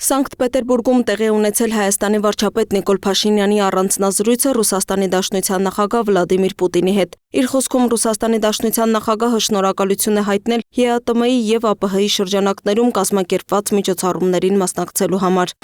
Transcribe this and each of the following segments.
Սանկտ Պետերբուրգում տեղի ունեցել Հայաստանի վարչապետ Նիկոլ Փաշինյանի առանձնազրույցը Ռուսաստանի Դաշնության նախագահ Վլադիմիր Պուտինի հետ։ Իր խոսքում Ռուսաստանի Դաշնության նախագահը շնորհակալություն է հայտնել ԵԱՏՄ-ի և ԱՊՀ-ի շրջանակներում կազմակերպված միջոցառումներին մասնակցելու համար։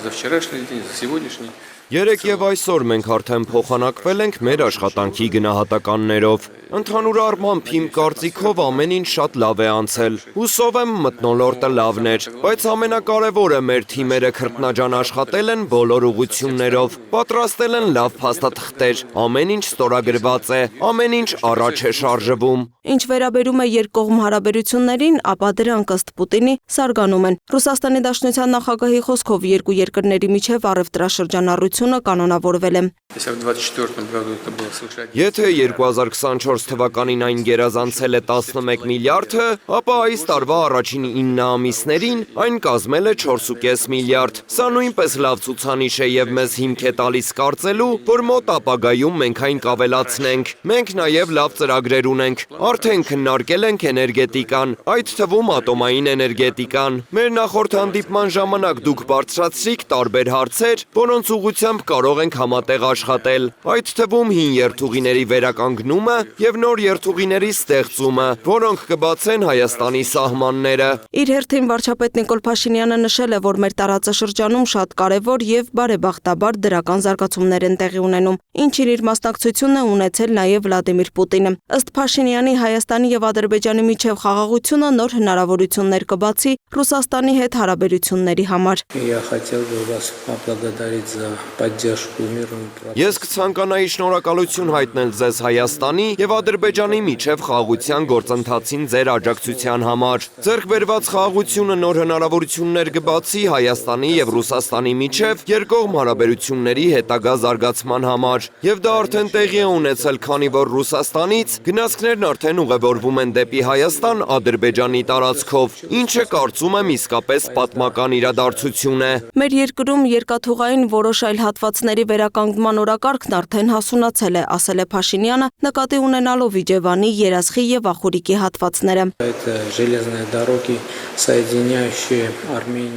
Երեկ և այսօր մենք արդեն փոխանակվել ենք մեր աշխատանքի գնահատականներով։ Ընդհանուր առմամբ իմ կարծիքով ամեն ինչ շատ լավ է անցել։ Հուսով եմ մթնոլորտը լավն էր, բայց ամենակարևորը մեր թիմերը քրտնաջան աշխատել են բոլոր ուղղություններով, պատրաստել են լավ փաստաթղթեր, ամեն ինչ ստորագրված է, ամեն ինչ առաջ է շարժվում։ Ինչ վերաբերում է երկկողմ հարաբերություններին, ապա դրանք ըստ Պուտինի զարգանում են։ Ռուսաստանի Դաշնության նախագահի խոսքով երկու երկրների միջև առևտրաշրջանառությունը կանոնավորվել է։ Եթե 2024 թվականին այն գերազանցել է 11 միլիարդը, ապա այս տարվա առաջին 9 ամիսներին այն կազմել է 4,5 միլիարդ։ Սա նույնպես լավ ցուցանիշ է և մեզ հիմք է տալիս կարծելու, որ մոտ ապագայում մենք այն կավելացնենք։ Մենք նաև լավ ծրագրեր ունենք։ Արդեն քննարկել ենք էներգետիկան, այդ թվում ատոմային էներգետիկան։ Մեր նախորդ հանդիպման ժամանակ դուք բարձրացրիք տարբեր հարցեր, որոնց ուղղությամբ կարող ենք համատեղ աշխատել, այդ թվում հին երթուղիների վերականգնումը և նոր երթուղիների ստեղծումը, որոնք կբացեն Հայաստանի սահմանները։ Իր հերթին վարչապետ Նիկոլ Փաշինյանը նշել է, որ մեր տարածաշրջանում շատ կարևոր և բարեբախտաբար դրական զարգացումներ են տեղի ունենում, ինչին իր մասնակցությունն է ունեցել նաև Վլադիմիր Պուտինը։ Ըստ Փաշինյանի, Հայաստանի և Ադրբեջանի միջև խաղաղությունը նոր հնարավորություններ կբացի Ռուսաստանի հետ հարաբերությունների համար։ Ես կցանկանայի շնորհակալություն հայտնել ձեզ Հայաստանի և Ադրբեջանի միջև խաղաղության գործընթացին ձեր աջակցության համար։ Ձեռք բերված խաղաղությունը նոր հնարավորություններ կբացի Հայաստանի և Ռուսաստանի միջև երկկողմ հարաբերությունների հետագա զարգացման համար։ Եվ դա արդեն տեղի է ունեցել, քանի որ Ռուսաստանից գնացքներն արդեն ուղևորվում են դեպի Հայաստան Ադրբեջանի տարածքով, ինչը կարծում եմ իսկապես պատմական իրադարձություն է։ Մեր երկրում երկաթուղային որոշ այլ հատվածների վերականգնման օրակարգն արդեն հասունացել է, ասել է Փաշինյանը, նկատի ունենալով Իջևանի, Երասխի և Ախուրիկի հատվածները։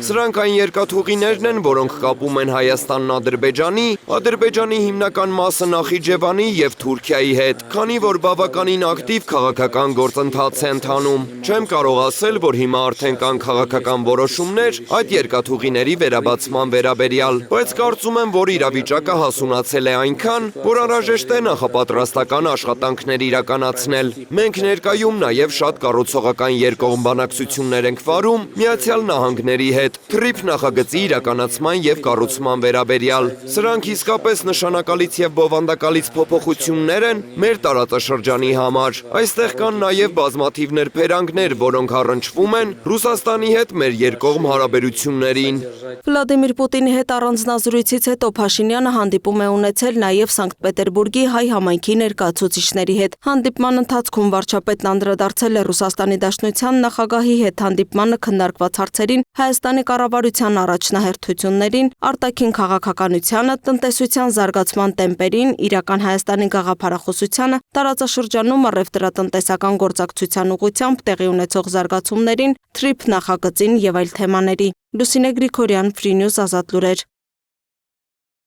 Սրանք այն երկաթուղիներն են, որոնք կապում են Հայաստանն Ադրբեջանի, Ադրբեջանի հիմնական մասը Նախիջևանի և Թուրքիայի հետ, քանի որ բավականին ակտիվ քաղաքական գործընթաց է ընթանում։ Չեմ կարող ասել, որ հիմա արդեն կան քաղաքական որոշումներ այդ երկաթուղիների վերաբացման վերաբերյալ, բայց կարծում եմ, որ իրավիճակը հասունացել է այնքան, որ անհրաժեշտ է նախապատրաստական աշխատանքներ իրականացնել։ Մենք ներկայում նաև շատ կառուցողական երկկողմ բանակցություններ ենք վարում Միացյալ Նահանգների հետ, TRIP նախագծի իրականացման և կառուցման վերաբերյալ։ Սրանք իսկապես նշանակալից և բովանդակալից փոփոխություններ են մեր տարածաշրջանի համար։ Այստեղ կան նաև բազմաթիվ նրբերանգներ, որոնք առնչվում են Ռուսաստանի հետ մեր երկկողմ հարաբերություններին։ Վլադիմիր Պուտինի հետ առանձնազրույցից հետո Փաշինյանը հանդիպում է ունեցել նաև Սանկտ Պետերբուրգի հայ համայնքի ներկայացուցիչների հետ։ Հանդիպման ընթացքում վարչապետն անդրադարձել է Ռուսաստանի Դաշնության նախագահի հետ հանդիպմանը քննարկված հարցերին, Հայաստանի կառավարության առաջնահերթություններին, արտաքին քաղաքականությանը, տնտեսության զարգացման տեմպերին, իրական Հայաստանի գաղափարախոսությանը, տարածաշրջանում առևտրատնտեսական գործակցության ուղղությամբ տեղի ունեցող զարգացումներին, TRIP նախագծին և այլ թեմաների։ Լուսինե Գրիգորյան, Free News, Ազատ լուրեր։